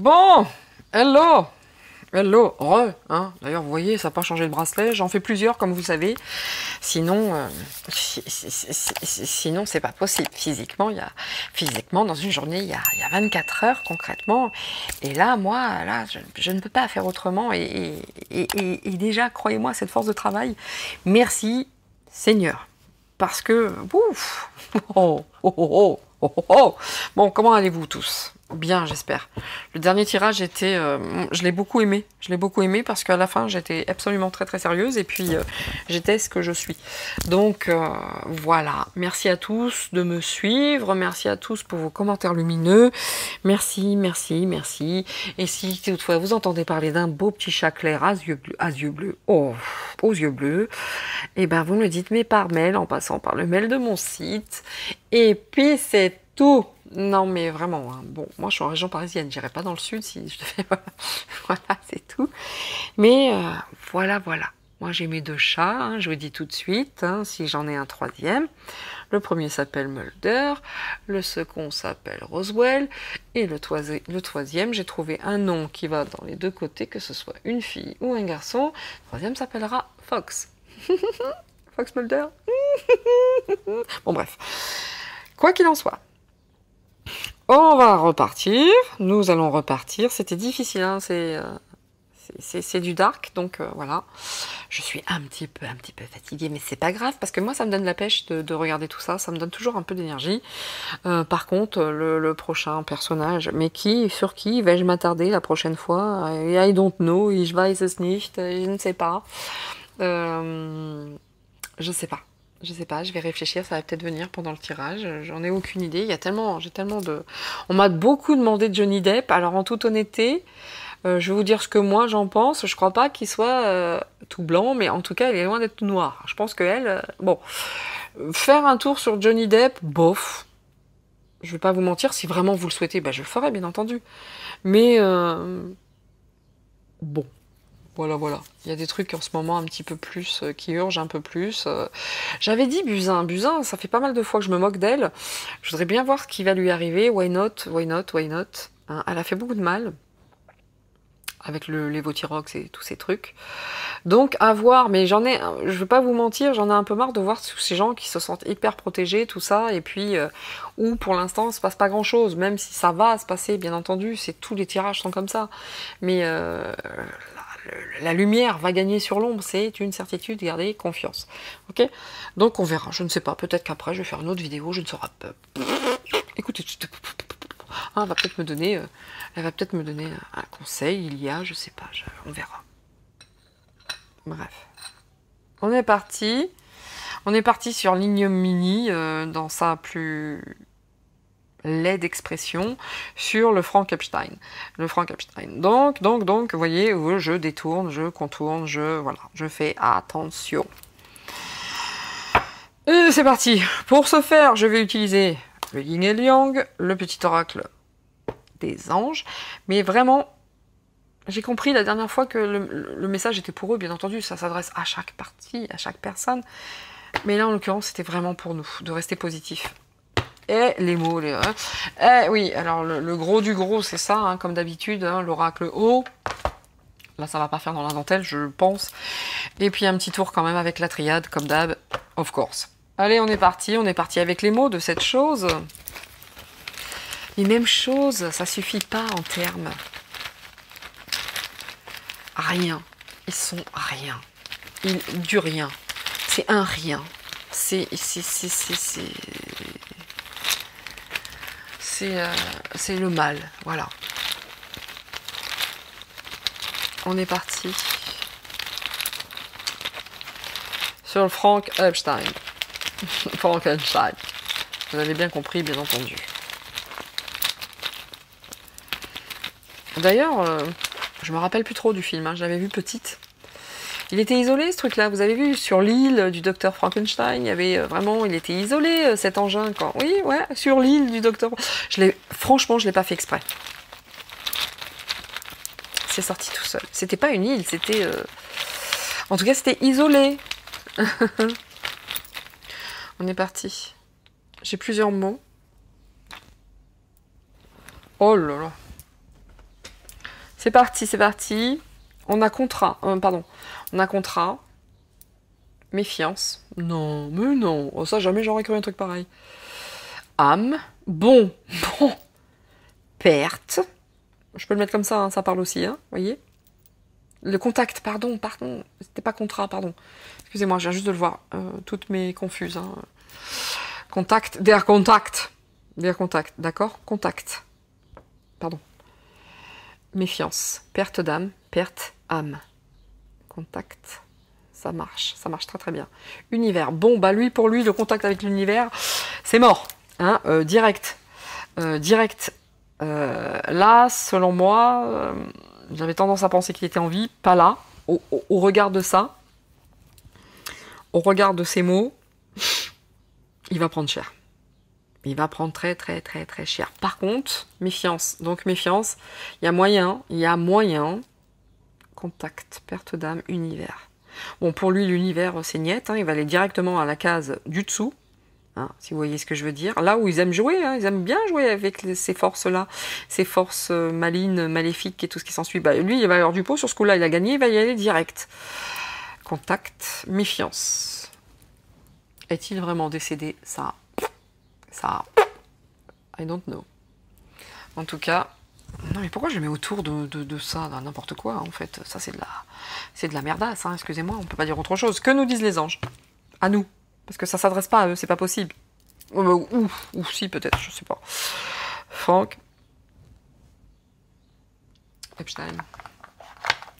Bon, hello, hello, hein. D'ailleurs, vous voyez, ça n'a pas changé le bracelet. J'en fais plusieurs, comme vous savez. Sinon, sinon c'est pas possible. Physiquement, dans une journée, il y a 24 heures concrètement. Et là, moi, là, je ne peux pas faire autrement. Et déjà, croyez-moi, cette force de travail, merci Seigneur. Parce que, ouf, oh, oh, oh, oh, oh, oh. Bon, comment allez-vous tous? Bien, j'espère. Le dernier tirage, je l'ai beaucoup aimé. Je l'ai beaucoup aimé parce qu'à la fin, j'étais absolument très très sérieuse et puis j'étais ce que je suis. Donc voilà. Merci à tous de me suivre. Merci à tous pour vos commentaires lumineux. Merci, merci, merci. Et si toutefois vous entendez parler d'un beau petit chat clair aux yeux bleus, oh, aux yeux bleus, et ben vous me le dites, mais par mail, en passant par le mail de mon site. Et puis c'est tout. Non mais vraiment, hein. Bon, moi je suis en région parisienne, j'irai pas dans le sud si je devais, voilà, c'est tout. Mais voilà. Moi j'ai mes deux chats, hein, je vous dis tout de suite, hein, si j'en ai un troisième. Le premier s'appelle Mulder, le second s'appelle Roswell, et le troisième, j'ai trouvé un nom qui va dans les deux côtés, que ce soit une fille ou un garçon. Le troisième s'appellera Fox. Fox Mulder. Bon bref, quoi qu'il en soit. On va repartir, nous allons repartir, c'était difficile, hein, c'est du dark, donc voilà. Je suis un petit peu fatiguée, mais c'est pas grave, parce que moi ça me donne la pêche de regarder tout ça, ça me donne toujours un peu d'énergie. Par contre, le prochain personnage, mais sur qui vais-je m'attarder la prochaine fois? I don't know, ich weiß es nicht, je ne sais pas. Je sais pas. Je sais pas, je vais réfléchir, ça va peut-être venir pendant le tirage, j'en ai aucune idée, j'ai tellement de... On m'a beaucoup demandé de Johnny Depp, alors en toute honnêteté, je vais vous dire ce que moi j'en pense, je crois pas qu'il soit tout blanc, mais en tout cas il est loin d'être tout noir. Je pense qu'elle, bon, faire un tour sur Johnny Depp, bof, je vais pas vous mentir, si vraiment vous le souhaitez, bah je le ferai bien entendu, mais bon. Voilà. Il y a des trucs en ce moment un petit peu plus, qui urgent un peu plus. J'avais dit Buzyn, ça fait pas mal de fois que je me moque d'elle. Je voudrais bien voir ce qui va lui arriver. Why not? Hein, elle a fait beaucoup de mal avec le Levothyrox et tous ces trucs. Donc à voir, mais je vais pas vous mentir, j'en ai un peu marre de voir tous ces gens qui se sentent hyper protégés, tout ça, et puis où pour l'instant il se passe pas grand chose, même si ça va se passer, bien entendu, tous les tirages sont comme ça. Mais la lumière va gagner sur l'ombre, c'est une certitude, gardez confiance. Ok? Donc on verra, je ne sais pas, peut-être qu'après je vais faire une autre vidéo, je ne saurais pas. Écoutez, elle va peut-être me donner un conseil, je sais pas, on verra. Bref. On est parti sur l'ignominie dans sa plus laide expression sur le Frankenstein. Donc, vous voyez, je détourne, je contourne, voilà, je fais attention. Et c'est parti. Pour ce faire, je vais utiliser le yin et le yang, le petit oracle des anges, mais vraiment, j'ai compris la dernière fois que le message était pour eux, bien entendu, ça s'adresse à chaque partie, à chaque personne, mais là, en l'occurrence, c'était vraiment pour nous, de rester positif. Et les mots, oui, alors le gros du gros, c'est ça, hein, comme d'habitude, hein, l'oracle haut. Là, ça va pas faire dans la dentelle, je pense. Et puis un petit tour quand même avec la triade, comme d'hab, of course. Allez, on est parti avec les mots de cette chose. Les mêmes choses, ça suffit pas en termes. Rien. Ils sont rien. Du rien. C'est un rien. C'est le mal, voilà. On est parti sur le Frankenstein. Frankenstein. Vous avez bien compris, bien entendu. D'ailleurs, je me rappelle plus trop du film, hein, je l'avais vu petite. Il était isolé, ce truc-là, vous avez vu, sur l'île du docteur Frankenstein, il y avait vraiment, il était isolé, cet engin, quoi. Oui, ouais, sur l'île du docteur... Franchement, je l'ai pas fait exprès. C'est sorti tout seul. C'était pas une île, c'était... En tout cas, c'était isolé. On est parti. J'ai plusieurs mots. Oh là là. C'est parti, c'est parti. On a contrat, pardon. On a contrat. Méfiance. Non, mais non. Oh, ça, jamais j'aurais cru un truc pareil. Âme. Bon. Perte. Je peux le mettre comme ça, hein, ça parle aussi, hein, voyez. Le contact, pardon. C'était pas contrat, pardon. Excusez-moi, je viens juste de le voir. Toutes mes confuses. Hein. Contact, der contact. Der contact, d'accord. Contact. Pardon. Méfiance. Perte d'âme, perte âme. Contact. Ça marche très très bien. Univers. Bon, bah lui, pour lui, le contact avec l'univers, c'est mort. Hein, direct. Direct. Là, selon moi, j'avais tendance à penser qu'il était en vie, pas là. Au regard de ça, au regard de ces mots, il va prendre cher. Il va prendre très très très très cher. Par contre, méfiance. Donc méfiance, il y a moyen. Contact, perte d'âme, univers. Bon, pour lui, l'univers, c'est niet. Hein, il va aller directement à la case du dessous. Hein, si vous voyez ce que je veux dire. Là où ils aiment jouer, hein, ils aiment bien jouer avec ces forces-là, ces forces malignes, maléfiques et tout ce qui s'ensuit. Bah, lui, il va avoir du pot sur ce coup-là, il a gagné, il va y aller direct. Contact, méfiance. Est-il vraiment décédé? Ça, I don't know. En tout cas, non mais pourquoi je mets autour de ça, n'importe quoi, en fait. Ça, c'est de la merdasse, hein, excusez-moi, on peut pas dire autre chose. Que nous disent les anges? À nous. Parce que ça s'adresse pas à eux, c'est pas possible. Ou si, peut-être, je sais pas. Frank. Epstein.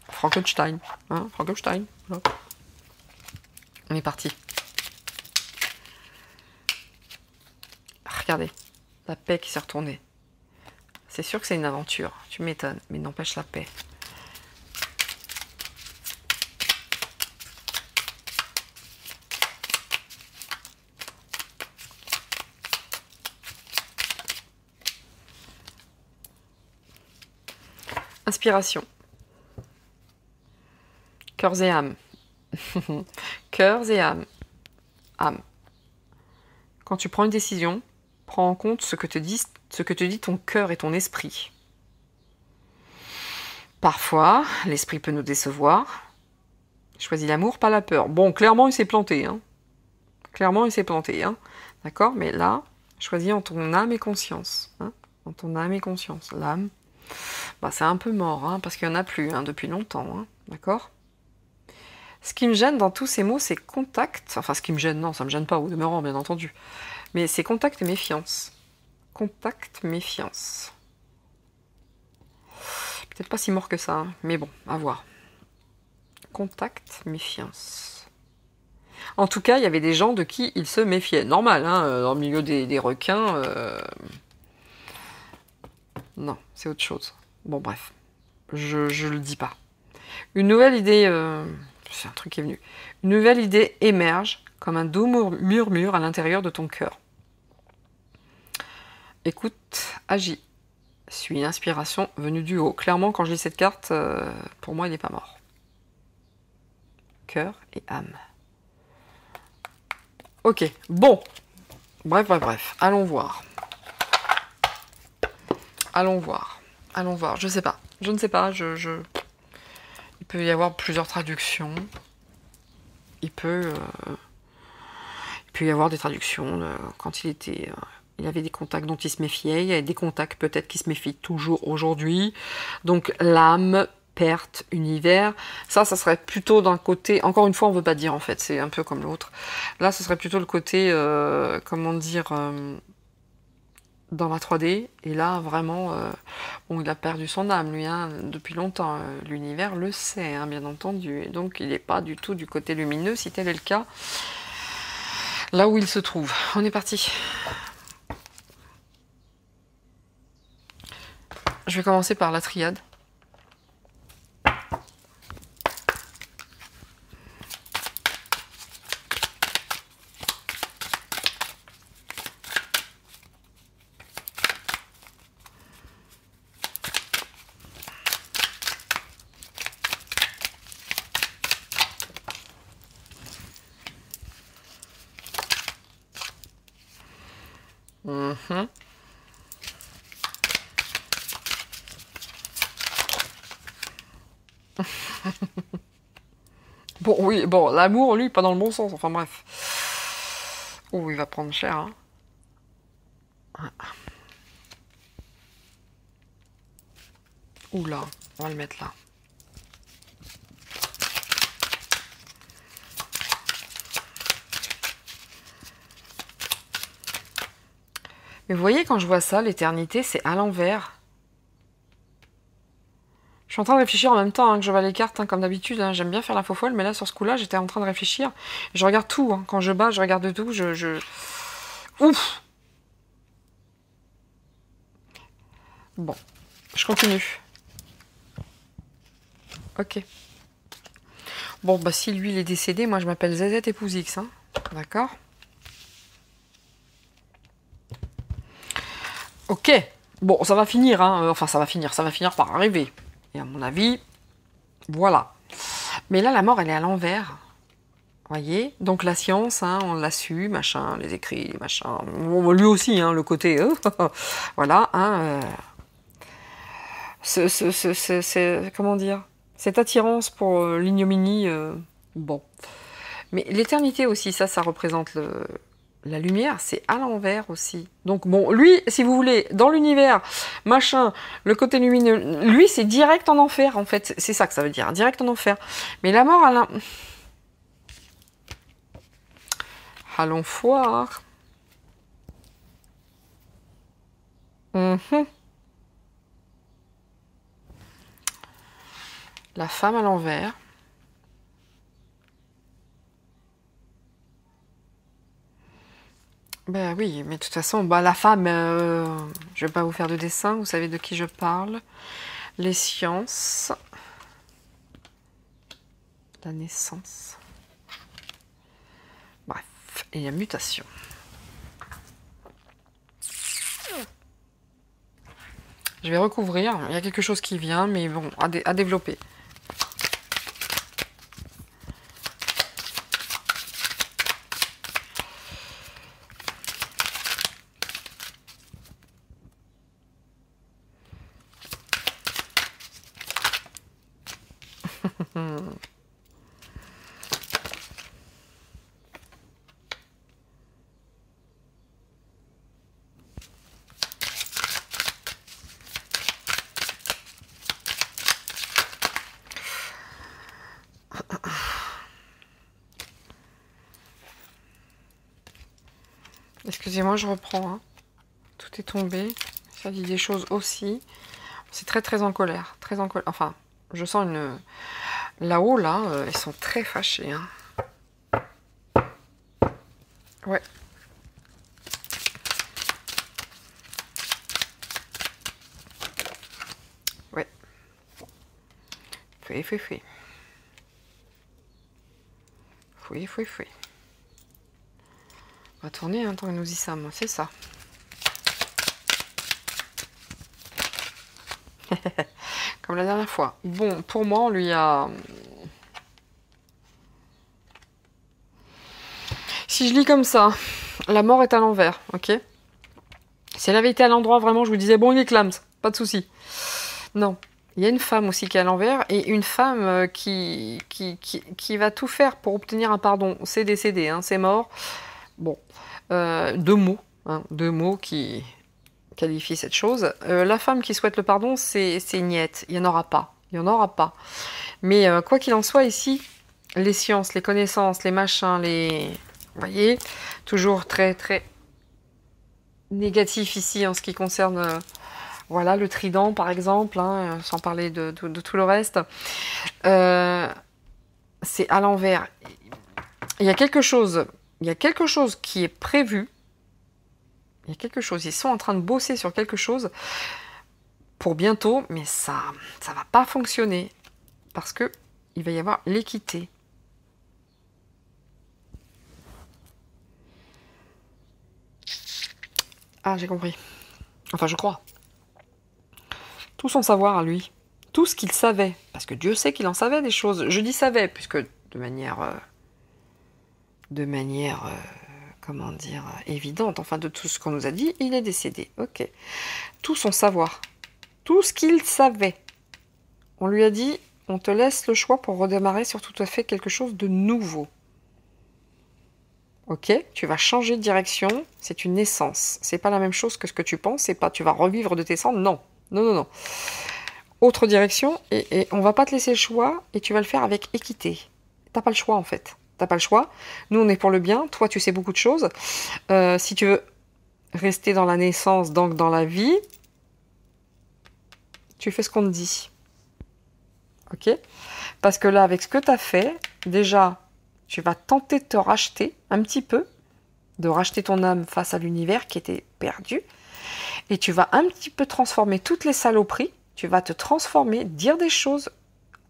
Frankenstein. Hein, Frankenstein. Voilà. On est parti. Regardez. La paix qui s'est retournée. C'est sûr que c'est une aventure. Tu m'étonnes. Mais n'empêche la paix. Inspiration. Cœurs et âmes. Cœurs et âmes. Âme. Quand tu prends une décision, prends en compte ce que te dit ton cœur et ton esprit. Parfois, l'esprit peut nous décevoir. Choisis l'amour, pas la peur. Bon, clairement, il s'est planté. Hein. Clairement, il s'est planté. Hein. D'accord? Mais là, choisis en ton âme et conscience. Hein. En ton âme et conscience. L'âme, bah, c'est un peu mort, hein, parce qu'il n'y en a plus hein, depuis longtemps. Hein. D'accord? Ce qui me gêne dans tous ces mots, c'est contact. Enfin, ce qui me gêne, non, ça me gêne pas, au demeurant, bien entendu. Mais c'est contact et méfiance. Contact, méfiance. Peut-être pas si mort que ça, hein, mais bon, à voir. Contact, méfiance. En tout cas, il y avait des gens de qui il se méfiait. Normal, hein, dans le milieu des requins. Non, c'est autre chose. Bon, bref. Je le dis pas. Une nouvelle idée... c'est un truc qui est venu. Une nouvelle idée émerge comme un doux murmure à l'intérieur de ton cœur. Écoute, agis. Suis une inspiration venue du haut. Clairement, quand je lis cette carte, pour moi, il n'est pas mort. Cœur et âme. Ok, bon. Bref. Allons voir. Allons voir. Je sais pas. Je ne sais pas. Il peut y avoir plusieurs traductions. Il peut y avoir des traductions quand il avait des contacts dont il se méfiait. Il y a des contacts peut-être qui se méfient toujours aujourd'hui. Donc l'âme, perte, univers. Ça serait plutôt d'un côté... Encore une fois, on ne veut pas dire en fait. C'est un peu comme l'autre. Là, ce serait plutôt le côté... comment dire... dans la 3D, et là, vraiment, bon, il a perdu son âme, lui, hein, depuis longtemps. L'univers le sait, hein, bien entendu. Et donc, il n'est pas du tout du côté lumineux, si tel est le cas, là où il se trouve. On est parti. Je vais commencer par la triade. Bon, oui, bon, l'amour, lui, pas dans le bon sens, enfin bref. Oh, il va prendre cher, hein. Oula, on va le mettre là. Mais vous voyez, quand je vois ça, l'éternité, c'est à l'envers. Je suis en train de réfléchir en même temps que je bats les cartes, comme d'habitude. J'aime bien faire la faux folle, mais là, sur ce coup-là, j'étais en train de réfléchir. Je regarde tout. Quand je bats, je regarde tout. Ouf! Bon, je continue. Ok. Bon, bah si lui, il est décédé, moi, je m'appelle ZZ épouse X. D'accord? Ok. Bon, ça va finir, enfin, ça va finir par arriver. Et à mon avis, voilà. Mais là, la mort, elle est à l'envers. Voyez, donc la science, on l'a su, machin, les écrits, les machins. Bon, lui aussi, le côté, voilà, comment dire, cette attirance pour l'ignominie, bon. Mais l'éternité aussi, ça représente la lumière, c'est à l'envers aussi. Donc bon, lui, si vous voulez, dans l'univers, machin, le côté lumineux, lui, c'est direct en enfer, en fait. C'est ça que ça veut dire, direct en enfer. Mais la mort, allons voir. La femme à l'envers. Ben oui, mais de toute façon, la femme, je vais pas vous faire de dessin, vous savez de qui je parle. Les sciences. La naissance. Bref, et il y a mutation. Je vais recouvrir, il y a quelque chose qui vient, mais bon, à développer. Excusez-moi, je reprends. Tout est tombé. Ça dit des choses aussi. C'est très très en colère. Très en colère. Enfin, je sens une... Là-haut, là, ils sont très fâchés. Ouais. Ouais. Fouet. Fouet. On va tourner tant que nous y sommes, c'est ça. Comme la dernière fois. Bon, pour moi, on lui a... Si je lis comme ça, la mort est à l'envers, ok? Si elle avait été à l'endroit, vraiment, je vous disais, bon, il est clams, pas de souci. Non. Il y a une femme aussi qui est à l'envers, et une femme qui va tout faire pour obtenir un pardon. C'est décédé, c'est mort. Bon. Deux mots qui qualifient cette chose. La femme qui souhaite le pardon, c'est niette. Il n'y en aura pas. Mais quoi qu'il en soit, ici, les sciences, les connaissances, les machins, vous voyez, toujours très, très négatif ici en ce qui concerne... voilà, le trident, par exemple, sans parler de tout le reste. C'est à l'envers. Il y a quelque chose qui est prévu. Il y a quelque chose. Ils sont en train de bosser sur quelque chose pour bientôt, mais ça va pas fonctionner parce que il va y avoir l'équité. Ah, j'ai compris. Enfin, je crois. Tout son savoir à lui. Tout ce qu'il savait. Parce que Dieu sait qu'il en savait des choses. Je dis savait, puisque de manière comment dire, évidente, enfin de tout ce qu'on nous a dit, il est décédé. Ok. Tout son savoir. Tout ce qu'il savait. On lui a dit, on te laisse le choix pour redémarrer sur tout à fait quelque chose de nouveau. Ok, tu vas changer de direction, c'est une naissance. C'est pas la même chose que ce que tu penses, c'est pas tu vas revivre de tes cendres, non. Non, non, non. Autre direction, et on va pas te laisser le choix, et tu vas le faire avec équité. T'as pas le choix en fait. T'as pas le choix. Nous on est pour le bien, toi tu sais beaucoup de choses. Si tu veux rester dans la naissance, donc dans la vie, tu fais ce qu'on te dit. Ok? Parce que là, avec ce que tu as fait, déjà, tu vas tenter de te racheter un petit peu, de racheter ton âme face à l'univers qui était perdu, et tu vas un petit peu transformer toutes les saloperies, tu vas te transformer, dire des choses,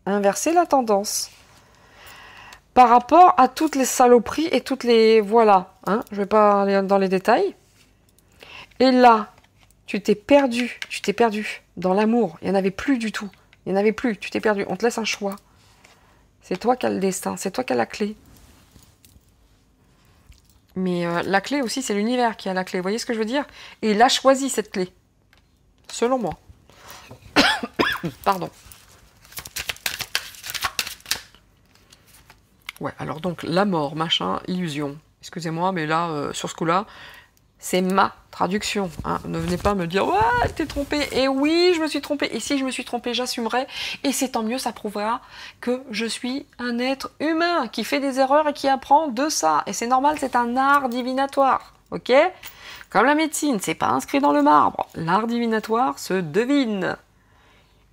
inverser la tendance, par rapport à toutes les saloperies et toutes les... Voilà, hein, je ne vais pas aller dans les détails. Et là, tu t'es perdu dans l'amour, il n'y en avait plus du tout, il n'y en avait plus, tu t'es perdu, on te laisse un choix. C'est toi qui as le destin, c'est toi qui as la clé. Mais la clé aussi, c'est l'univers qui a la clé. Vous voyez ce que je veux dire? Et il a choisi cette clé. Selon moi. Pardon. Ouais, alors donc, la mort, machin, illusion. Excusez-moi, mais là, sur ce coup-là, c'est ma traduction. Hein. Ne venez pas me dire « Ouais, t'es trompé !» Et oui, je me suis trompée. Et si je me suis trompée, j'assumerai. Et c'est tant mieux, ça prouvera que je suis un être humain qui fait des erreurs et qui apprend de ça. Et c'est normal, c'est un art divinatoire. Ok? Comme la médecine, c'est pas inscrit dans le marbre. L'art divinatoire se devine.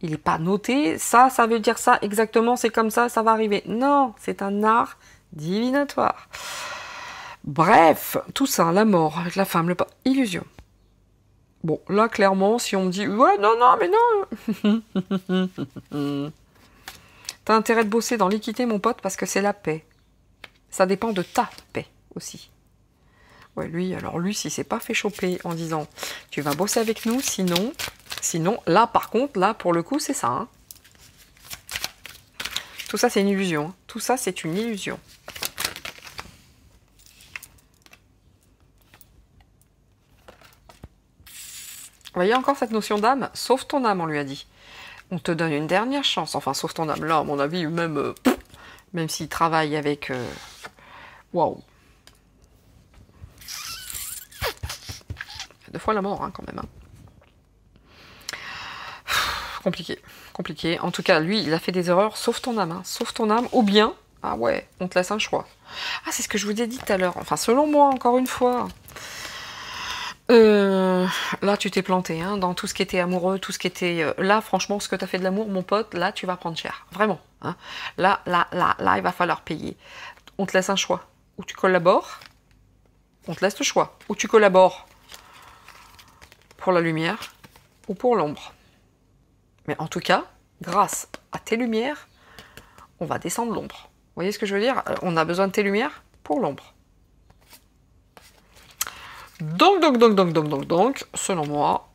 Il n'est pas noté. Ça veut dire ça exactement, c'est comme ça va arriver. Non, c'est un art divinatoire. Bref, tout ça, la mort avec la femme, illusion. Bon, là, clairement, si on me dit « Ouais, non, non, mais non !» T'as intérêt de bosser dans l'équité, mon pote, parce que c'est la paix. Ça dépend de ta paix, aussi. Ouais, lui, s'il s'est pas fait choper en disant « Tu vas bosser avec nous, sinon, là, par contre, là, pour le coup, c'est ça. Hein. » Tout ça, c'est une illusion. Tout ça, c'est une illusion. Vous voyez encore cette notion d'âme? Sauve ton âme, on lui a dit. On te donne une dernière chance. Enfin, sauve ton âme. Là, à mon avis, même s'il travaille avec... Waouh. Deux fois la mort, hein, quand même. Hein. Compliqué. Compliqué. En tout cas, lui, il a fait des erreurs. Sauve ton âme. Hein. Sauve ton âme. Ou bien... Ah ouais, on te laisse un choix. Ah, c'est ce que je vous ai dit tout à l'heure. Enfin, selon moi, encore une fois... Là, tu t'es planté, hein, dans tout ce qui était amoureux, tout ce qui était... là, franchement, ce que tu as fait de l'amour, mon pote, là, tu vas prendre cher. Vraiment. Hein. Là, il va falloir payer. On te laisse un choix. Ou tu collabores, on te laisse le choix. Ou tu collabores pour la lumière, ou pour l'ombre. Mais en tout cas, grâce à tes lumières, on va descendre l'ombre. Vous voyez ce que je veux dire? On a besoin de tes lumières pour l'ombre. Donc, selon moi,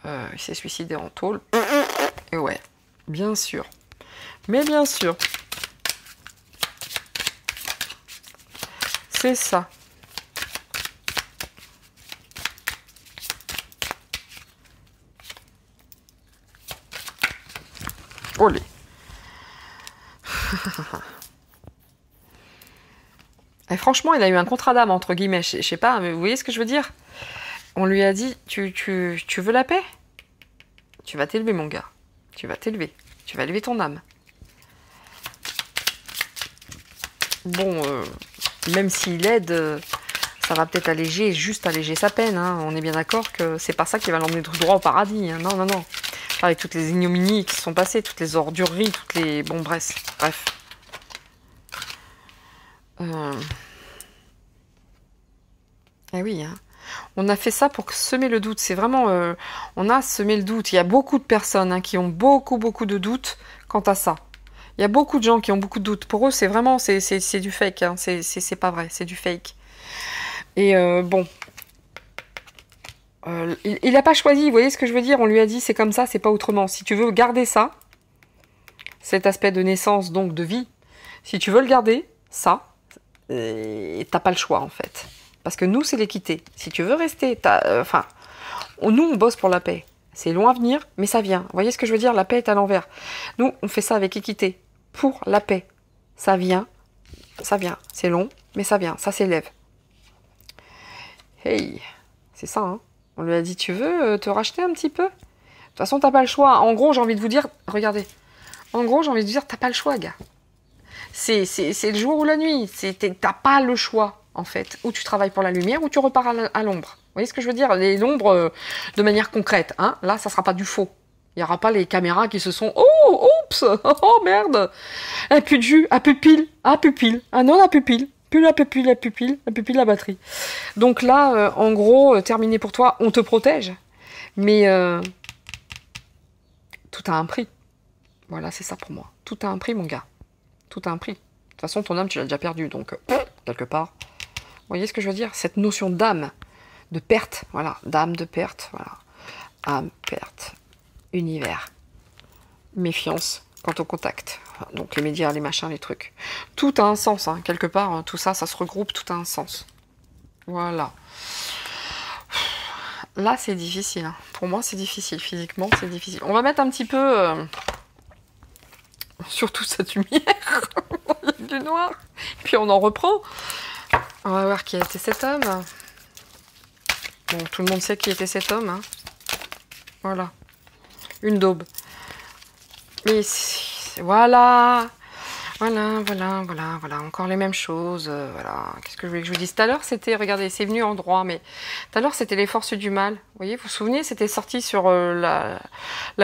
il s'est suicidé en tôle. Et ouais, bien sûr. Mais bien sûr. C'est ça. Olé. Et franchement, il a eu un contrat d'âme, entre guillemets. Je sais pas, mais vous voyez ce que je veux dire? On lui a dit, tu veux la paix? Tu vas t'élever, mon gars. Tu vas t'élever. Tu vas élever ton âme. Bon, même s'il aide, ça va peut-être juste alléger sa peine. Hein. On est bien d'accord que c'est pas ça qui va l'emmener tout droit au paradis. Hein. Non, non, non. Avec toutes les ignominies qui se sont passées, toutes les ordureries, toutes les... Bon, bref. Eh oui, hein. On a fait ça pour semer le doute. C'est vraiment... on a semé le doute. Il y a beaucoup de personnes hein, qui ont beaucoup de doutes quant à ça. Il y a beaucoup de gens qui ont beaucoup de doutes. Pour eux, c'est vraiment... C'est du fake. Hein. C'est pas vrai. C'est du fake. Et bon... il n'a pas choisi. Vous voyez ce que je veux dire? On lui a dit, c'est comme ça, c'est pas autrement. Si tu veux garder ça, cet aspect de naissance, donc de vie, si tu veux le garder, ça... t'as pas le choix en fait, parce que nous c'est l'équité. Si tu veux rester, nous on bosse pour la paix. C'est long à venir, mais ça vient. Vous voyez ce que je veux dire? La paix est à l'envers. Nous, on fait ça avec équité. Pour la paix. Ça vient, ça vient. C'est long, mais ça vient. Ça s'élève. Hey, c'est ça, hein. On lui a dit, tu veux te racheter un petit peu? De toute façon, t'as pas le choix. En gros, j'ai envie de vous dire, regardez. En gros, j'ai envie de vous dire, t'as pas le choix, gars. C'est le jour ou la nuit. T'as pas le choix, en fait. Ou tu travailles pour la lumière, ou tu repars à l'ombre. Vous voyez ce que je veux dire? L'ombre de manière concrète. Hein. Là, ça sera pas du faux. Il n'y aura pas les caméras qui se sont... Oh, oups, oh, merde. Un plus de jus, à pupille, à pupille. Ah non, à pupille. Plus la pupille, la pupille, la pupille, la batterie. Donc là, en gros, terminé pour toi, on te protège. Mais tout a un prix. Voilà, c'est ça pour moi. Tout a un prix, mon gars. Tout a un prix. De toute façon, ton âme, tu l'as déjà perdu. Donc, quelque part. Vous voyez ce que je veux dire? Cette notion d'âme, de perte. Voilà, d'âme, de perte. Voilà. Âme, perte. Univers. Méfiance quant au contact. Donc les médias, les machins, les trucs. Tout a un sens, hein. Quelque part, hein, tout ça, ça se regroupe, tout a un sens. Voilà. Là, c'est difficile. Hein. Pour moi, c'est difficile. Physiquement, c'est difficile. On va mettre un petit peu... surtout cette lumière. Du noir. Puis on en reprend. On va voir qui a été cet homme. Bon, tout le monde sait qui était cet homme. Hein. Voilà. Une daube. Mais voilà. Voilà. Encore les mêmes choses. Voilà. Qu'est-ce que je voulais que je vous dise? Tout à l'heure, c'était, regardez, c'est venu en droit, mais tout à l'heure, c'était les forces du mal. Vous voyez, vous vous souvenez, c'était sorti sur la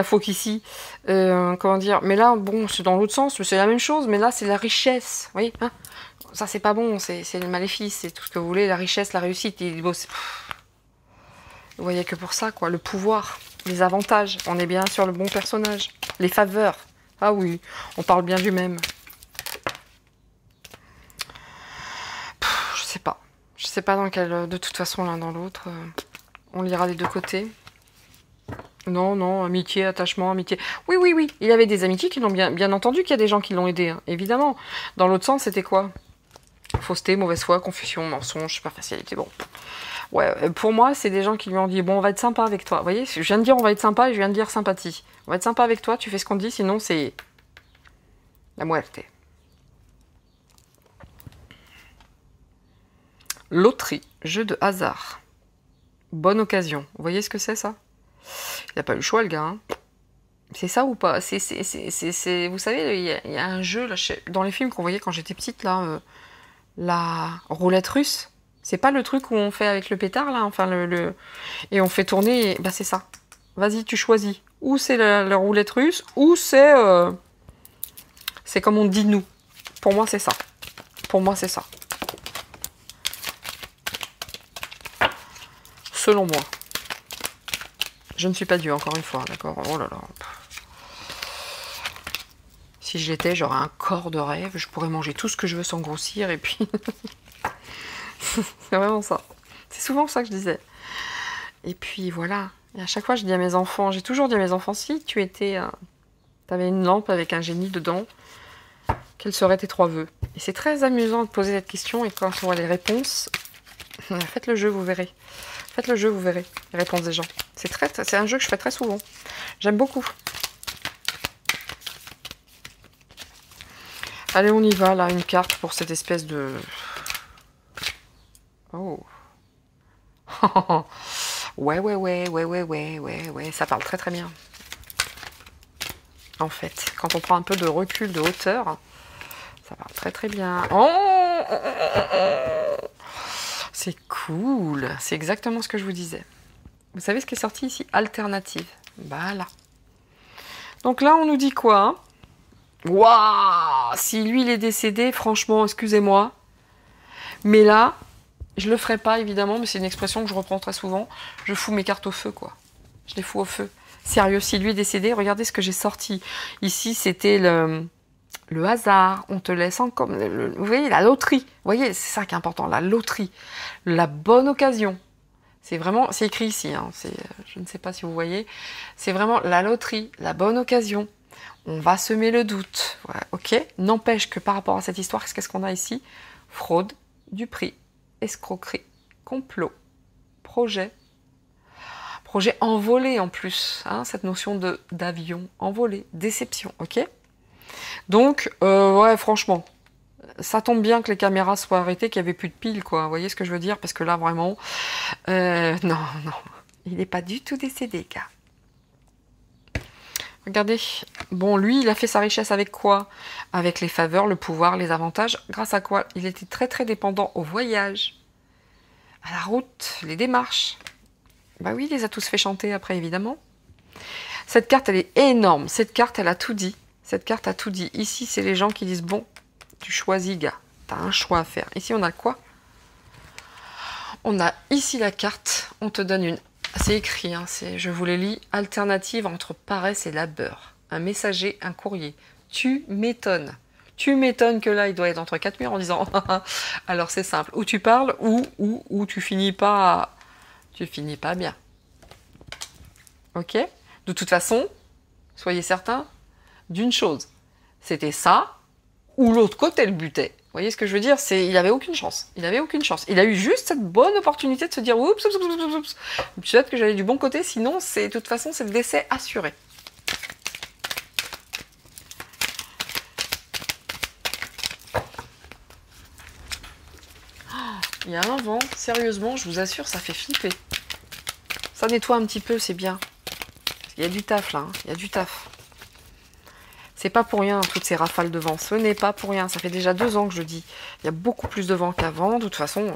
phoque ici. Comment dire? Mais là, bon, c'est dans l'autre sens, c'est la même chose, mais là, c'est la richesse. Vous voyez, hein? Ça, c'est pas bon, c'est le maléfice, c'est tout ce que vous voulez, la richesse, la réussite. Vous voyez que pour ça, quoi, le pouvoir, les avantages. On est bien sur le bon personnage. Les faveurs. Ah oui, on parle bien du même. Je sais pas dans quel... De toute façon, l'un dans l'autre, on lira les deux côtés. Non, amitié, attachement, amitié. Oui, il y avait des amitiés qui l'ont bien entendu qu'il y a des gens qui l'ont aidé, hein, évidemment. Dans l'autre sens, c'était quoi? Fausseté, mauvaise foi, confusion, mensonge, superficialité, bon. Ouais, pour moi, c'est des gens qui lui ont dit, bon, on va être sympa avec toi. Vous voyez, je viens de dire on va être sympa et je viens de dire sympathie. On va être sympa avec toi, tu fais ce qu'on te dit, sinon c'est la muerte. Loterie, jeu de hasard. Bonne occasion. Vous voyez ce que c'est, ça? Il n'a pas eu le choix, le gars. Hein. C'est ça ou pas? Vous savez, il y a un jeu, là, dans les films qu'on voyait quand j'étais petite, là, la roulette russe. C'est pas le truc où on fait avec le pétard, là, enfin, et on fait tourner, et... bah c'est ça. Vas-y, tu choisis. Ou c'est la roulette russe, ou c'est comme on dit nous. Pour moi, c'est ça. Pour moi, c'est ça. Selon moi. Je ne suis pas Dieu, encore une fois, d'accord? Oh là là. Si je l'étais, j'aurais un corps de rêve, je pourrais manger tout ce que je veux sans grossir, et puis... C'est vraiment ça. C'est souvent ça que je disais. Et puis voilà. Et à chaque fois, je dis à mes enfants, j'ai toujours dit à mes enfants, si tu étais... t'avais une lampe avec un génie dedans, quels seraient tes 3 vœux? Et c'est très amusant de poser cette question, et quand on voit les réponses, faites le jeu, vous verrez. Faites le jeu, vous verrez les réponses des gens. C'est un jeu que je fais très souvent. J'aime beaucoup. Allez, on y va, là, une carte pour cette espèce de... Oh. Ouais, ça parle très très bien. En fait, quand on prend un peu de recul, de hauteur, ça parle très très bien. Oh, c'est cool. C'est exactement ce que je vous disais. Vous savez ce qui est sorti ici? Alternative. Voilà. Donc là, on nous dit quoi? Waouh! Si lui, il est décédé, franchement, excusez-moi. Mais là, je le ferai pas, évidemment, mais c'est une expression que je reprends très souvent. Je fous mes cartes au feu, quoi. Je les fous au feu. Sérieux, si lui est décédé, regardez ce que j'ai sorti. Ici, c'était le hasard. On te laisse encore... Vous voyez, la loterie. Vous voyez, c'est ça qui est important, la loterie. La bonne occasion. C'est vraiment... C'est écrit ici, hein. Je ne sais pas si vous voyez. C'est vraiment la loterie, la bonne occasion. On va semer le doute. Ouais, ok. N'empêche que par rapport à cette histoire, qu'est-ce qu'on a ici? Fraude, du prix, escroquerie, complot, projet Projet envolé en plus, hein, cette notion d'avion envolé, déception, ok? Donc, ouais, franchement, ça tombe bien que les caméras soient arrêtées, qu'il n'y avait plus de piles, quoi. Vous voyez ce que je veux dire? Parce que là, vraiment, non, non, il n'est pas du tout décédé, gars. Regardez, bon, lui, il a fait sa richesse avec quoi? Avec les faveurs, le pouvoir, les avantages. Grâce à quoi? Il était très, très dépendant au voyage, à la route, les démarches. Bah oui, il les a tous fait chanter après, évidemment. Cette carte, elle est énorme. Cette carte, elle a tout dit. Cette carte a tout dit. Ici, c'est les gens qui disent, bon, tu choisis, gars. T'as un choix à faire. Ici, on a quoi? On a ici la carte. On te donne une... C'est écrit, hein, je vous les lis. Alternative entre paresse et labeur. Un messager, un courrier. Tu m'étonnes. Tu m'étonnes que là, il doit être entre quatre murs en disant alors c'est simple. Ou tu parles, ou tu finis pas... Tu finis pas bien. Ok? De toute façon, soyez certains d'une chose. C'était ça, ou l'autre côté le butait. Vous voyez ce que je veux dire? Il avait aucune chance. Il avait aucune chance. Il a eu juste cette bonne opportunité de se dire oups, oups, oups, oups, oups. Peut-être que j'allais du bon côté, sinon, de toute façon, c'est le décès assuré. Il y a un vent, sérieusement, je vous assure, ça fait flipper. Ça nettoie un petit peu, c'est bien. Il y a du taf là, hein. Il y a du taf. C'est pas pour rien, toutes ces rafales de vent. Ce n'est pas pour rien. Ça fait déjà 2 ans que je dis. Il y a beaucoup plus de vent qu'avant. De toute façon,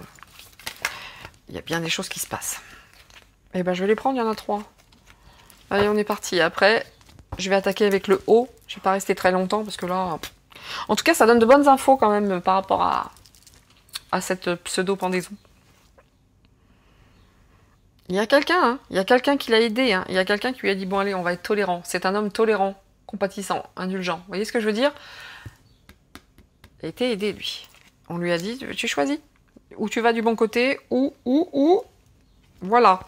il y a bien des choses qui se passent. Eh ben, je vais les prendre, il y en a 3. Allez, on est parti. Après, je vais attaquer avec le haut. Je vais pas rester très longtemps parce que là... En tout cas, ça donne de bonnes infos quand même par rapport à cette pseudo-pendaison. Il y a quelqu'un, hein. Il y a quelqu'un qui l'a aidé, hein. Il y a quelqu'un qui lui a dit, bon allez, on va être tolérant. C'est un homme tolérant, compatissant, indulgent. Vous voyez ce que je veux dire? Il a été aidé, lui. On lui a dit, tu choisis. Ou tu vas du bon côté, ou... Voilà.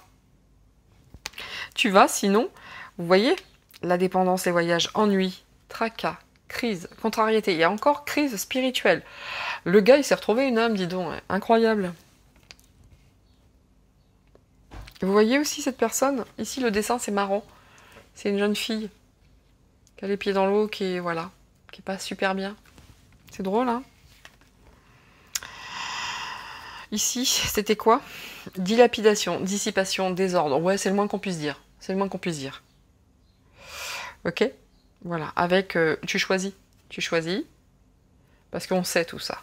Tu vas, sinon, vous voyez, la dépendance, les voyages, ennui, tracas, crise, contrariété. Il y a encore crise spirituelle. Le gars, il s'est retrouvé une âme, dis donc. Incroyable. Vous voyez aussi cette personne? Ici, le dessin, c'est marrant. C'est une jeune fille qui a les pieds dans l'eau, qui est, voilà, qui est pas super bien. C'est drôle, hein? Ici, c'était quoi? Dilapidation, dissipation, désordre. Ouais, c'est le moins qu'on puisse dire. C'est le moins qu'on puisse dire. Ok? Voilà. Avec, tu choisis. Tu choisis. Parce qu'on sait tout ça.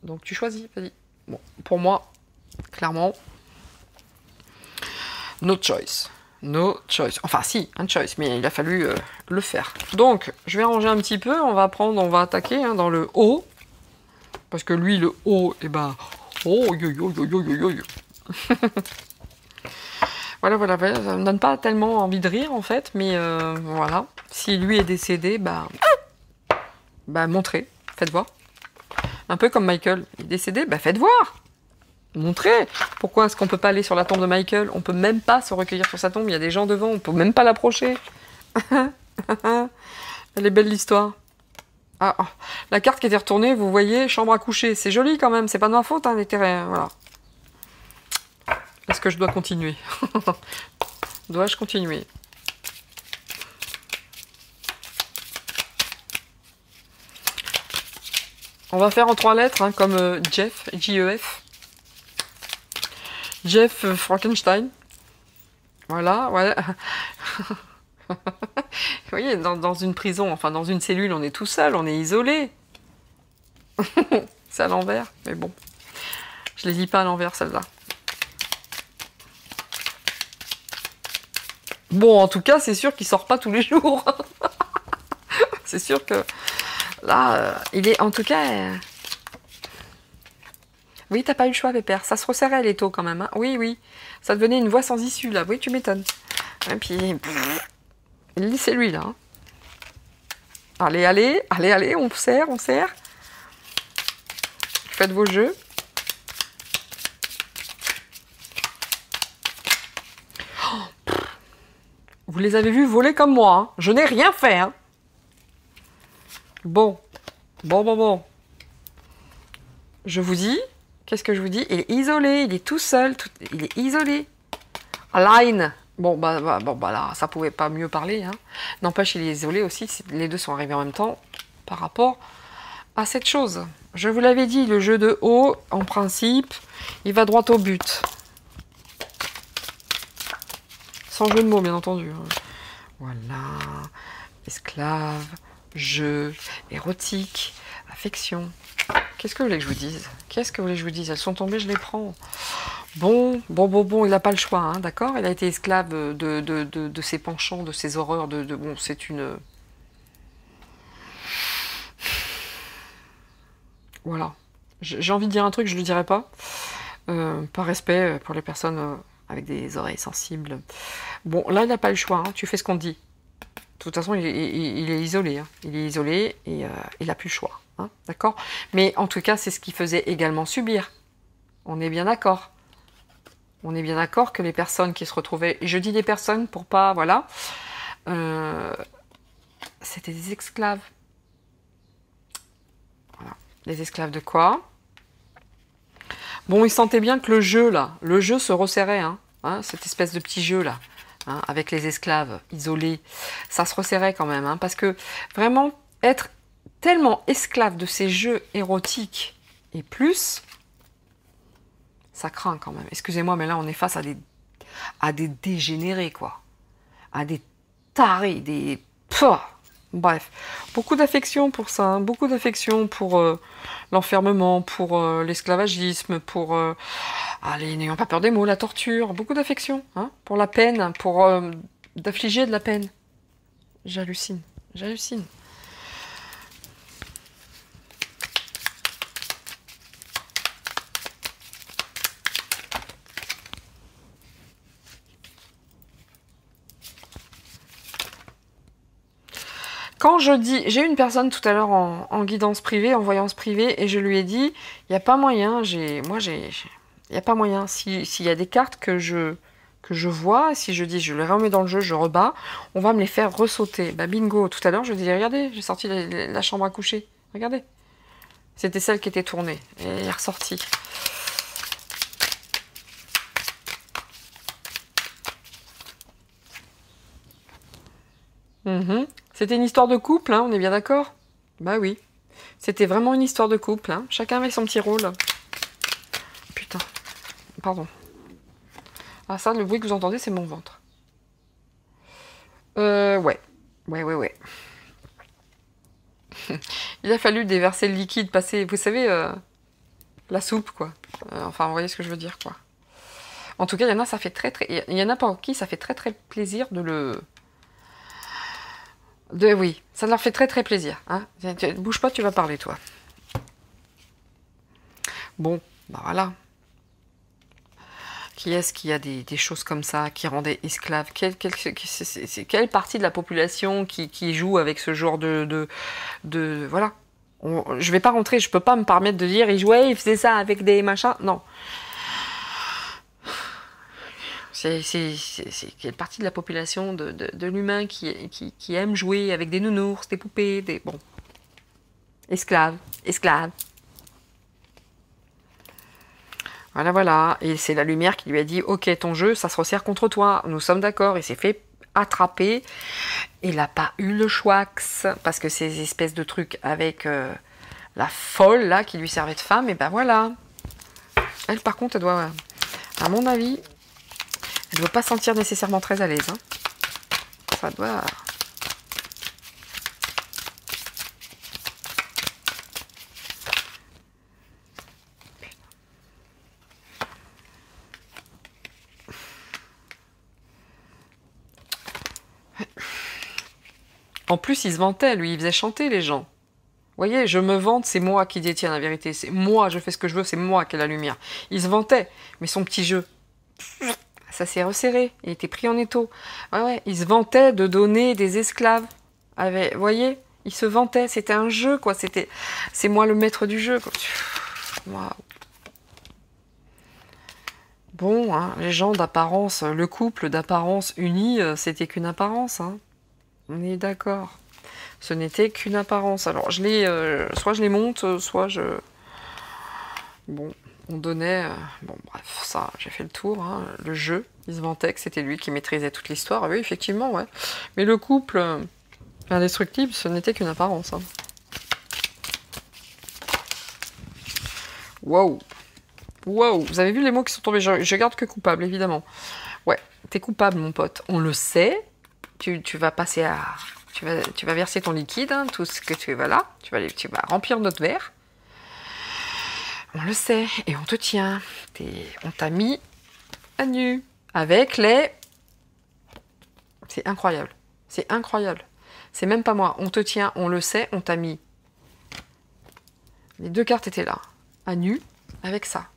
Donc, tu choisis, vas-y. Bon, pour moi, clairement... No choice. No choice. Enfin, si, un choice, mais il a fallu le faire. Donc, je vais ranger un petit peu. On va attaquer hein, dans le haut. Parce que lui, le haut, eh ben... Oh, yo, yo, yo, yo, yo, yo. Voilà, ça me donne pas tellement envie de rire, en fait. Mais voilà. Si lui est décédé, bah montrez. Faites voir. Un peu comme Michael. Il est décédé, bah faites voir. Montrez. Pourquoi est-ce qu'on peut pas aller sur la tombe de Michael? On peut même pas se recueillir sur sa tombe. Il y a des gens devant. On peut même pas l'approcher. Elle est belle l'histoire. Ah, oh. La carte qui était retournée, vous voyez, chambre à coucher. C'est joli quand même. C'est pas de ma faute, hein, les terrains. Voilà. Est-ce que je dois continuer? Dois-je continuer? On va faire en 3 lettres, hein, comme Jeff, J-E-F. Jeff Frankenstein. Voilà, voilà. Vous voyez, dans une prison, enfin dans une cellule, on est tout seul, on est isolé. C'est à l'envers, mais bon. Je les lis pas à l'envers, celle-là. Bon, en tout cas, c'est sûr qu'il sort pas tous les jours. C'est sûr que là, il est en tout cas... Oui, t'as pas eu le choix, Pépère. Ça se resserrait les taux quand même. Hein. Oui, oui. Ça devenait une voie sans issue, là. Oui, tu m'étonnes. Et puis, c'est lui, là. Hein. Allez, allez, allez, allez, on serre, on serre. Faites vos jeux. Oh. Vous les avez vus voler comme moi. Hein. Je n'ai rien fait. Hein. Bon. Bon. Je vous dis... Qu'est-ce que je vous dis? Il est isolé, il est tout seul, il est isolé. Alone, Bon, bon, là, ça pouvait pas mieux parler. Hein. N'empêche, il est isolé aussi. Les deux sont arrivés en même temps par rapport à cette chose. Je vous l'avais dit, le jeu de haut, en principe, il va droit au but. Sans jeu de mots, bien entendu. Voilà. Esclave, jeu, érotique, affection. Qu'est-ce que vous voulez que je vous dise? Qu'est-ce que vous voulez que je vous dise? Elles sont tombées, je les prends. Bon, il n'a pas le choix, hein, d'accord? Il a été esclave de ses penchants, de ses horreurs, bon, c'est une... Voilà. J'ai envie de dire un truc, je ne le dirai pas. Par respect pour les personnes avec des oreilles sensibles. Bon, là, il n'a pas le choix, hein, tu fais ce qu'on te dit. De toute façon, il est isolé. Hein. Il est isolé et il n'a plus le choix, hein, d'accord? Mais en tout cas, c'est ce qu'il faisait également subir. On est bien d'accord. On est bien d'accord que les personnes qui se retrouvaient... Et je dis des personnes pour pas... Voilà. C'était des esclaves. Voilà. Des esclaves de quoi? Bon, il sentait bien que le jeu, là, le jeu se resserrait, hein, cette espèce de petit jeu, là, hein, avec les esclaves isolés, ça se resserrait quand même, hein, parce que vraiment, être tellement esclave de ces jeux érotiques et plus... Ça craint quand même. Excusez-moi, mais là, on est face à des dégénérés, quoi. À des tarés, des... Pouah. Bref, beaucoup d'affection pour ça, hein. Beaucoup d'affection pour l'enfermement, pour l'esclavagisme, pour... allez, n'ayons pas peur des mots, la torture. Beaucoup d'affection, hein, pour la peine, pour d'affliger de la peine. J'hallucine, j'hallucine. Quand je dis, j'ai eu une personne tout à l'heure en guidance privée, en voyance privée, et je lui ai dit, il n'y a pas moyen, il n'y a pas moyen, s'il y a des cartes que je vois, si je dis, je les remets dans le jeu, je rebats, on va me les faire ressauter. Bah bingo, tout à l'heure, je lui ai dit, regardez, j'ai sorti la chambre à coucher, regardez. C'était celle qui était tournée, et elle est ressortie. C'était une histoire de couple, hein, on est bien d'accord? Bah oui. C'était vraiment une histoire de couple, hein. Chacun avec son petit rôle. Putain. Pardon. Ah ça, le bruit que vous entendez, c'est mon ventre. Ouais. Ouais. Il a fallu déverser le liquide, passer, vous savez, la soupe, quoi. Enfin, vous voyez ce que je veux dire, quoi. En tout cas, il y en a, ça fait il y en a pour qui ça fait très plaisir de le... Oui, ça leur fait très plaisir. Hein. Bouge pas, tu vas parler, toi. Bon, bah voilà. Qui est-ce qui a des choses comme ça, qui rendaient esclaves? Quelle partie de la population qui joue avec ce genre de voilà. Je vais pas rentrer, je peux pas me permettre de dire, il jouait, il faisait ça avec des machins. Non. C'est quelle partie de la population de l'humain qui aime jouer avec des nounours, des poupées, des... Bon. Esclaves. Voilà. Et c'est la lumière qui lui a dit, ok, ton jeu, ça se resserre contre toi. Nous sommes d'accord. Il s'est fait attraper. Il n'a pas eu le choix. Parce que ces espèces de trucs avec la folle, là, qui lui servait de femme, et ben voilà. Elle, par contre, elle doit, à mon avis... Elle ne doit pas se sentir nécessairement très à l'aise. Hein. Ça doit... En plus, il se vantait, lui, il faisait chanter les gens. Vous voyez, je me vante, c'est moi qui détiens la vérité. C'est moi, je fais ce que je veux, c'est moi qui ai la lumière. Il se vantait, mais son petit jeu... Ça s'est resserré, il était pris en étau. Ouais, il se vantait de donner des esclaves. Vous voyez, il se vantait, c'était un jeu, quoi. C'est moi le maître du jeu, quoi. Wow. Bon, hein, les gens d'apparence, le couple d'apparence uni, c'était qu'une apparence. Hein. On est d'accord. Ce n'était qu'une apparence. Alors, soit je les monte, soit je... Bon, On donnait... bon, bref, ça, j'ai fait le tour. Hein, le jeu, il se vantait que c'était lui qui maîtrisait toute l'histoire. Oui, effectivement, ouais. Mais le couple indestructible, ce n'était qu'une apparence. Hein. Waouh! Waouh! Vous avez vu les mots qui sont tombés? Je garde que coupable, évidemment. Ouais, t'es coupable, mon pote. On le sait. Tu vas passer à... Tu vas verser ton liquide, hein, tout ce que tu... Voilà. Tu vas remplir notre verre. On le sait. Et on te tient. On t'a mis à nu. Avec les... C'est incroyable. C'est incroyable. C'est même pas moi. On te tient, on le sait, on t'a mis. Les deux cartes étaient là. À nu, avec ça.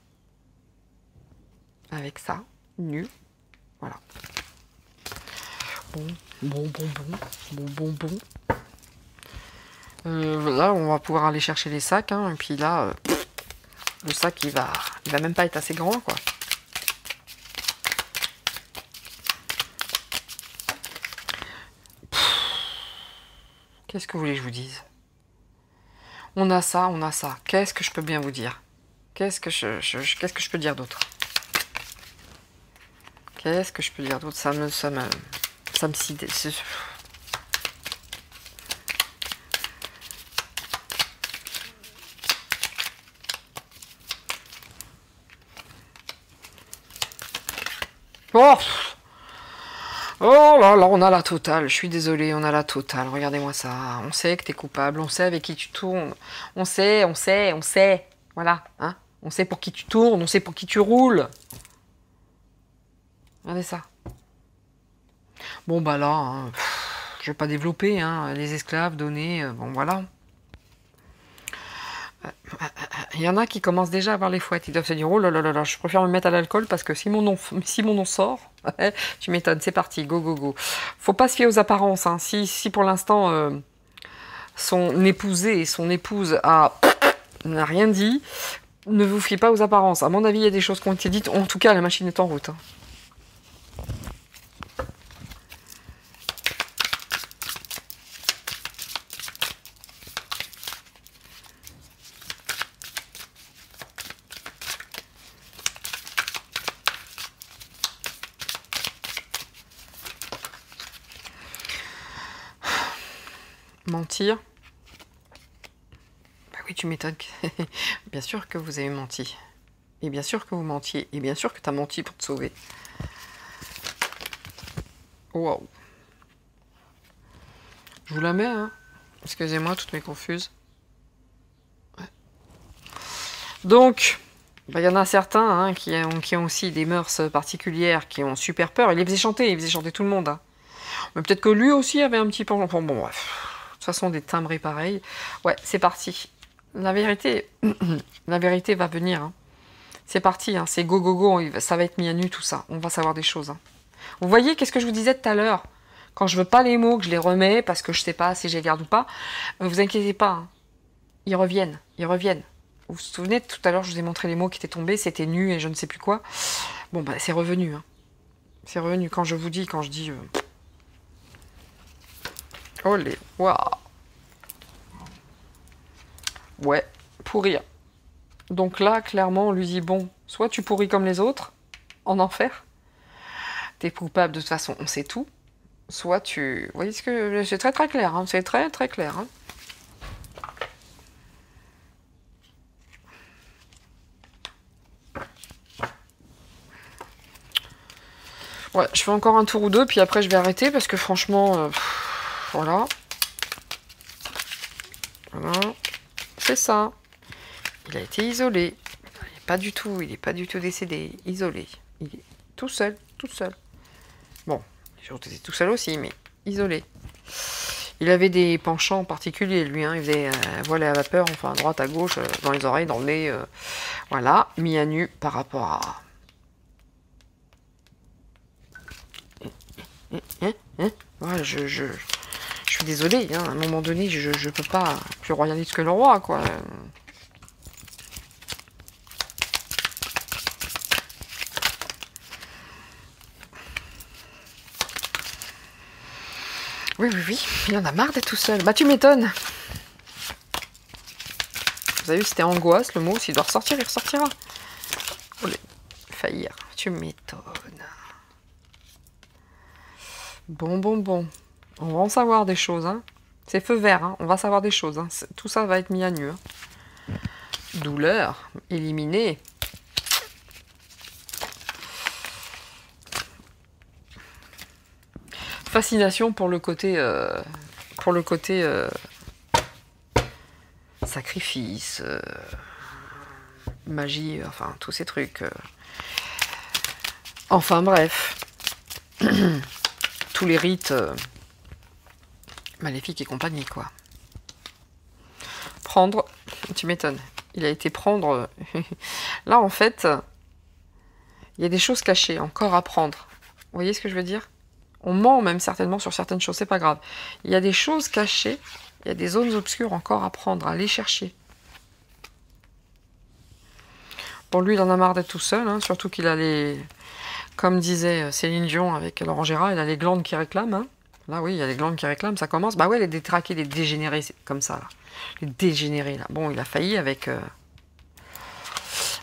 Avec ça, nu. Voilà. Bon. Là, on va pouvoir aller chercher les sacs. Hein, et puis là, le sac, il va même pas être assez grand, quoi. Qu'est-ce que vous voulez que je vous dise? On a ça, on a ça. Qu'est-ce que je peux bien vous dire? Qu'est-ce que je peux dire d'autre? Qu'est-ce que je peux dire d'autre? Ça me sidère. Oh! Oh là là, on a la totale. Je suis désolée, on a la totale. Regardez-moi ça. On sait que t'es coupable. On sait avec qui tu tournes. On sait. Voilà, hein? On sait pour qui tu tournes. On sait pour qui tu roules. Regardez ça. Bon, bah là, hein, je vais pas développer. Hein, les esclaves donnés. Bon, voilà. Il y en a qui commencent déjà à avoir les fouettes. Ils doivent se dire, oh là là là là, je préfère me mettre à l'alcool parce que si mon nom sort, tu m'étonnes, c'est parti, go, go, go. Faut pas se fier aux apparences. Hein. Si pour l'instant, son épousé et son épouse n'a rien dit, ne vous fiez pas aux apparences. À mon avis, il y a des choses qui ont été dites. En tout cas, la machine est en route. Hein. Mentir. Bah oui, tu m'étonnes. Bien sûr que vous avez menti. Et bien sûr que vous mentiez. Et bien sûr que tu as menti pour te sauver. Waouh. Je vous la mets, hein. Excusez-moi, toutes mes confuses. Ouais. Donc, bah, y en a certains hein, qui ont aussi des mœurs particulières, qui ont super peur. Il les faisait chanter tout le monde. Hein. Mais peut-être que lui aussi avait un petit peu... Bon, bref. De toute façon, des timbrés pareils. Ouais, c'est parti. La vérité va venir. Hein. C'est parti, hein. C'est go, go, go. Ça va être mis à nu, tout ça. On va savoir des choses. Hein. Vous voyez, qu'est-ce que je vous disais tout à l'heure? Quand je veux pas les mots, que je les remets, parce que je sais pas si je les garde ou pas, vous inquiétez pas. Hein. Ils reviennent. Vous vous souvenez, tout à l'heure, je vous ai montré les mots qui étaient tombés. C'était nu et je ne sais plus quoi. Bon, bah, c'est revenu. Hein. C'est revenu. Quand je dis... Olé, waouh. Ouais, pourrir. Donc là, clairement, on lui dit, bon, soit tu pourris comme les autres, en enfer, t'es coupable de toute façon, on sait tout, soit tu... Vous voyez ce que... C'est très très clair, hein, c'est très très clair. Hein. Ouais, je fais encore un tour ou deux, puis après je vais arrêter, parce que franchement, voilà. Voilà. C'est ça. Il a été isolé. Il n'est pas du tout décédé. Isolé. Il est tout seul. Bon, il était tout seul aussi, mais isolé. Il avait des penchants particuliers, lui. Hein. Il faisait voler à vapeur, enfin à droite, à gauche, dans les oreilles, dans le nez. Voilà, mis à nu par rapport à... Voilà, je suis désolée, hein, à un moment donné, je peux pas plus royaliste que le roi, quoi. Oui, il en a marre d'être tout seul. Bah tu m'étonnes. Vous avez vu, c'était angoisse, le mot, s'il doit ressortir, il ressortira. Olé. Faillir, tu m'étonnes. Bon. On va en savoir des choses, hein. C'est feu vert, hein. On va savoir des choses, hein. Tout ça va être mis à nu. Hein. Douleur, éliminée. Fascination pour le côté sacrifice, magie, enfin tous ces trucs. Enfin bref, tous les rites maléfiques et compagnie quoi. Prendre, tu m'étonnes. Il a été prendre. Là en fait, il y a des choses cachées encore à prendre. Vous voyez ce que je veux dire? On ment même certainement sur certaines choses, c'est pas grave. Il y a des choses cachées, il y a des zones obscures encore à prendre, à aller chercher. Bon, lui, il en a marre d'être tout seul, hein, surtout qu'il a les... Comme disait Céline Dion avec Laurent Gérard, il a les glandes qui réclament. Hein. Là, oui, il y a les glandes qui réclament, ça commence. Bah ouais, les détraqués, les dégénérés, c'est comme ça, là. Les dégénérés, là. Bon, il a failli avec...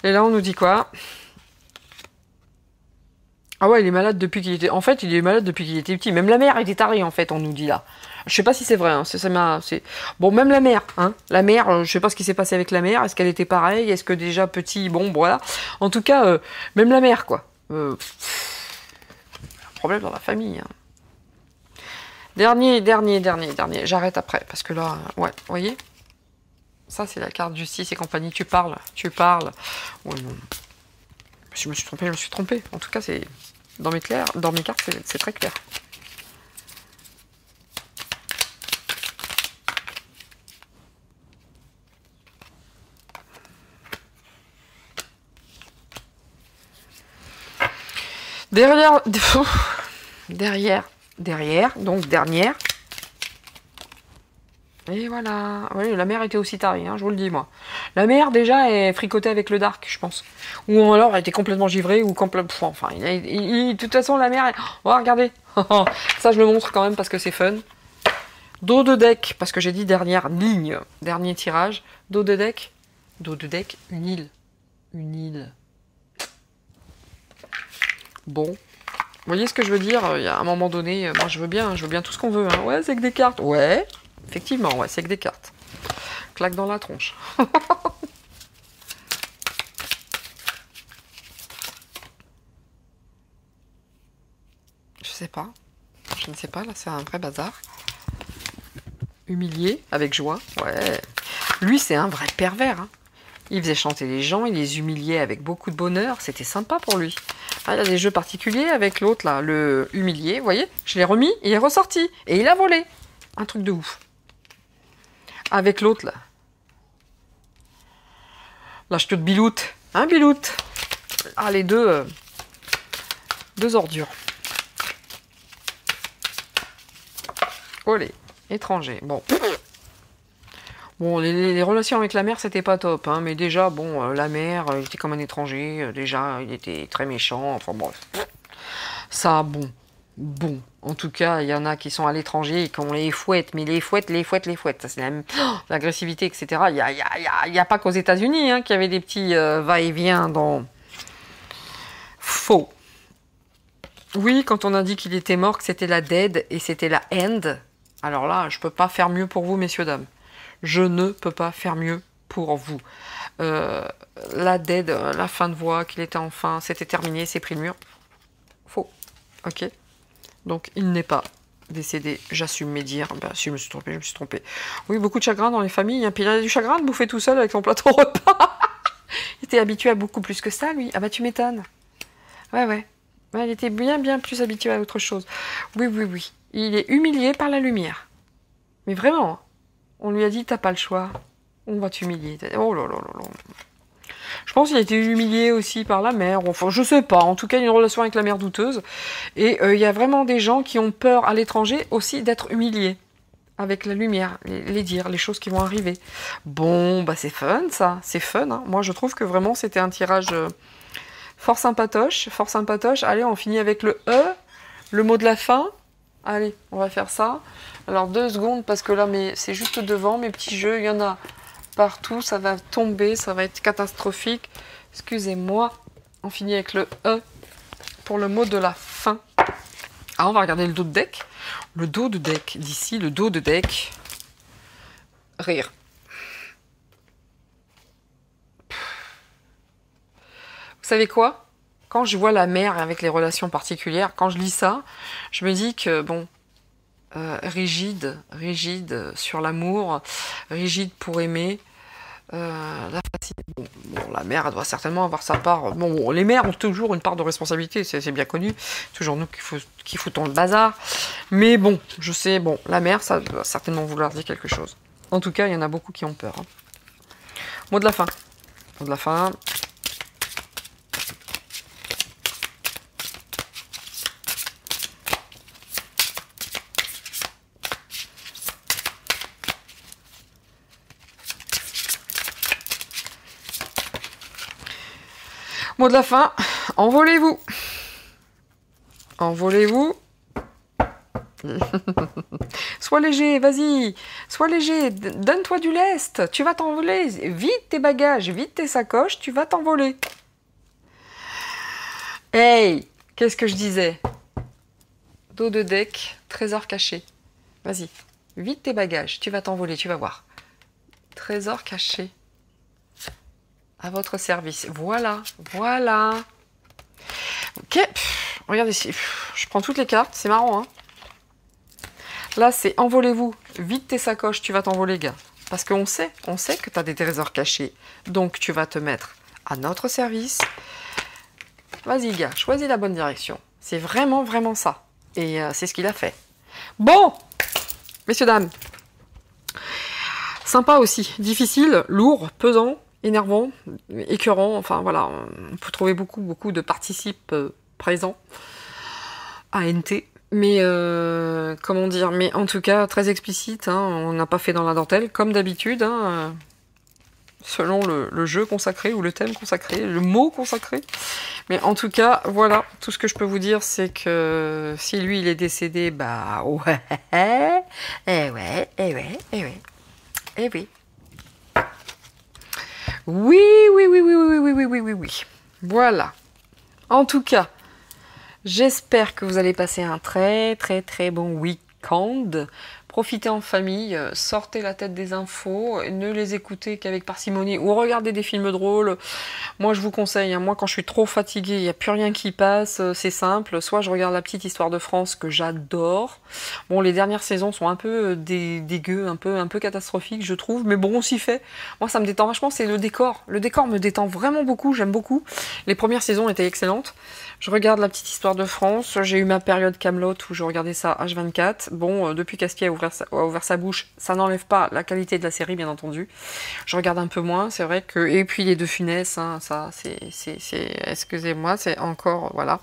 Et là, on nous dit quoi? Ah ouais, il est malade depuis qu'il était... En fait, il est malade depuis qu'il était petit. Même la mère était tarée, en fait, on nous dit là. Je sais pas si c'est vrai, hein. Bon, même la mère, hein. La mère, je sais pas ce qui s'est passé avec la mère. Est-ce qu'elle était pareille? Est-ce que déjà petit... Bon, voilà. En tout cas, même la mère, quoi. Problème dans la famille, hein. Dernier. J'arrête après, parce que là... Ouais, vous voyez? Ça, c'est la carte justice et compagnie. Tu parles. Ouais, non. Si je me suis trompé. En tout cas, c'est... Dans mes cartes, c'est très clair. Derrière, donc dernière. Et voilà. Oui, la mère était aussi tarée, hein, je vous le dis, moi. La mère, déjà, est fricotée avec le dark, je pense. Ou alors, elle était complètement givrée, ou complètement... Enfin, de toute façon, la mère... Oh, regardez. Ça, je le montre quand même, parce que c'est fun. Dos de deck, parce que j'ai dit dernière ligne. Dernier tirage. Dos de deck, une île. Une île. Bon. Vous voyez ce que je veux dire? Il y a un moment donné, moi, je veux bien tout ce qu'on veut. Hein. Ouais, c'est que des cartes. Ouais. Effectivement, ouais, c'est que des cartes. Claque dans la tronche. Je sais pas. Je ne sais pas, là, c'est un vrai bazar. Humilié, avec joie. Ouais. Lui, c'est un vrai pervers. Hein. Il faisait chanter les gens, il les humiliait avec beaucoup de bonheur. C'était sympa pour lui. Ah, il y a des jeux particuliers avec l'autre, là, le humilié. Vous voyez? Je l'ai remis, il est ressorti. Et il a volé. Un truc de ouf. Avec l'autre, là. Lâche-toi de biloute. Hein, biloute? Ah, les deux... deux ordures. Olé. Étranger. Bon. Bon, les relations avec la mère, c'était pas top. Hein, mais déjà, bon, la mère, il était comme un étranger. Déjà, il était très méchant. Enfin, bref. Ça, bon. Bon. En tout cas, il y en a qui sont à l'étranger et qui ont les fouettes. Mais les fouettes. Ça, c'est l'agressivité, etc. Il y a pas qu'aux États-Unis hein, qu'il y avait des petits va-et-vient dans... Faux. Oui, quand on a dit qu'il était mort, que c'était la dead et c'était la end. Alors là, je peux pas faire mieux pour vous, messieurs, dames. Je ne peux pas faire mieux pour vous. La dead, la fin de voix, qu'il était enfin, c'était terminé, c'est pris le mur. Faux. Ok. Donc, il n'est pas décédé. J'assume mes dires. Ben, si je me suis trompé. Oui, beaucoup de chagrin dans les familles. Hein. Puis il a du chagrin de bouffer tout seul avec son plateau repas. Il était habitué à beaucoup plus que ça, lui. Ah bah, tu m'étonnes. Ouais. Il était bien plus habitué à autre chose. Oui. Il est humilié par la lumière. Mais vraiment, on lui a dit, t'as pas le choix. On va t'humilier. Oh là. Je pense qu'il a été humilié aussi par la mère. Enfin, je sais pas. En tout cas, il y a une relation avec la mère douteuse. Et il y a vraiment des gens qui ont peur à l'étranger aussi d'être humiliés. Avec la lumière, les dires, les choses qui vont arriver. Bon, bah c'est fun ça. C'est fun. Hein. Moi, je trouve que vraiment, c'était un tirage... fort sympatoche. Allez, on finit avec le E, le mot de la fin. Allez, on va faire ça. Alors, 2 secondes, parce que là, c'est juste devant, mes petits jeux. Il y en a partout, ça va tomber, ça va être catastrophique. Excusez-moi. On finit avec le E pour le mot de la fin. Ah, on va regarder le dos de deck. Le dos de deck, d'ici, le dos de deck. Rire. Vous savez quoi? Quand je vois la mère avec les relations particulières, quand je lis ça, je me dis que, bon, rigide sur l'amour, rigide pour aimer. La mère, elle doit certainement avoir sa part. Bon, les mères ont toujours une part de responsabilité, c'est bien connu. Toujours nous qui foutons le bazar. Mais bon, je sais, bon, la mère, ça doit certainement vouloir dire quelque chose. En tout cas, il y en a beaucoup qui ont peur. Hein. Mot de la fin. Mot de la fin. Mot de la fin, envolez-vous. Envolez-vous. Sois léger, vas-y. Sois léger, donne-toi du lest. Tu vas t'envoler. Vite tes bagages, vite tes sacoches, tu vas t'envoler. Hey, qu'est-ce que je disais? Dos de deck, trésor caché. Vas-y, vite tes bagages, tu vas t'envoler, tu vas voir. Trésor caché. À votre service. Voilà, voilà. Ok, regardez ici. Je prends toutes les cartes, c'est marrant. Hein. Là, c'est envolez-vous. Vite tes sacoches, tu vas t'envoler, gars. Parce qu'on sait que tu as des trésors cachés. Donc, tu vas te mettre à notre service. Vas-y, gars, choisis la bonne direction. C'est vraiment, vraiment ça. Et c'est ce qu'il a fait. Bon, messieurs, dames. Sympa aussi. Difficile, lourd, pesant. Énervant, écœurant, enfin voilà, on peut trouver beaucoup de participes présents, ANT, mais comment dire, mais en tout cas très explicite, hein, on n'a pas fait dans la dentelle, comme d'habitude, hein, selon le jeu consacré ou le thème consacré, le mot consacré, mais en tout cas, voilà, tout ce que je peux vous dire, c'est que si lui il est décédé, bah ouais, eh ouais, eh ouais, eh ouais, eh oui. Oui. Voilà. En tout cas, j'espère que vous allez passer un très bon week-end. Profitez en famille, sortez la tête des infos, ne les écoutez qu'avec parcimonie ou regardez des films drôles. Moi, je vous conseille, hein, moi quand je suis trop fatiguée, il n'y a plus rien qui passe, c'est simple. Soit je regarde La Petite Histoire de France que j'adore. Bon, les dernières saisons sont un peu dégueu, un peu catastrophiques, je trouve, mais bon, on s'y fait. Moi, ça me détend vachement, c'est le décor. Le décor me détend vraiment beaucoup, j'aime beaucoup. Les premières saisons étaient excellentes. Je regarde La Petite Histoire de France. J'ai eu ma période Kaamelott où je regardais ça H24. Bon, depuis qu'Astier a ouvert sa bouche, ça n'enlève pas la qualité de la série, bien entendu. Je regarde un peu moins, c'est vrai que... Et puis les Deux Funès, hein, ça, excusez-moi, c'est encore... Voilà.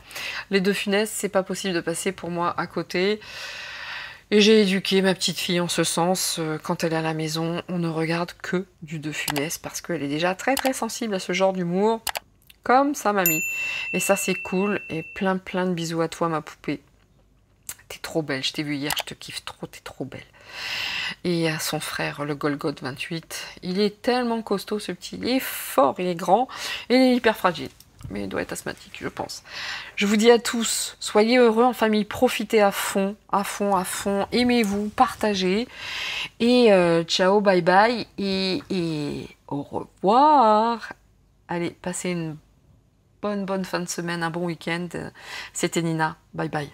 Les Deux Funès, c'est pas possible de passer pour moi à côté. Et j'ai éduqué ma petite fille en ce sens. Quand elle est à la maison, on ne regarde que du De Funès parce qu'elle est déjà très sensible à ce genre d'humour. Comme sa mamie. Et ça, c'est cool. Et plein de bisous à toi, ma poupée. T'es trop belle. Je t'ai vu hier, je te kiffe trop. T'es trop belle. Et à son frère, le Golgoth 28. Il est tellement costaud, ce petit. Il est fort, il est grand. Et il est hyper fragile. Mais il doit être asthmatique, je pense. Je vous dis à tous, soyez heureux en famille. Profitez à fond. Aimez-vous, partagez. Et ciao, bye bye. Et au revoir. Allez, passez une bonne fin de semaine, un bon week-end. C'était Nina. Bye bye.